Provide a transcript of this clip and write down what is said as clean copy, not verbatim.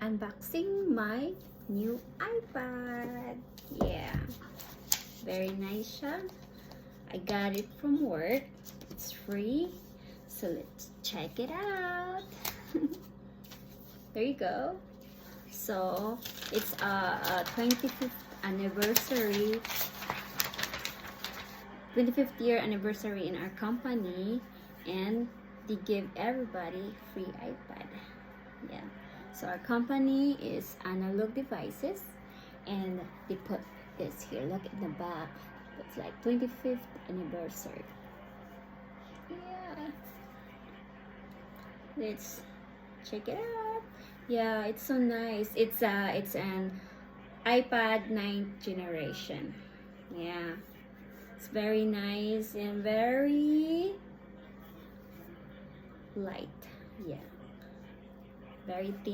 unboxing my new iPad. Yeah, very nice siya. I got it from work. It's free, so let's check it out. There you go. So it's a 25th anniversary, 25th year anniversary in our company, and they give everybody free iPad. Yeah, so our company is Analog Devices, and they put this here. Look at the back. It's like 25th anniversary. Yeah, let's check it out. Yeah, it's so nice. It's an iPad 9th generation. Yeah, it's very nice and very light. Yeah, very thin.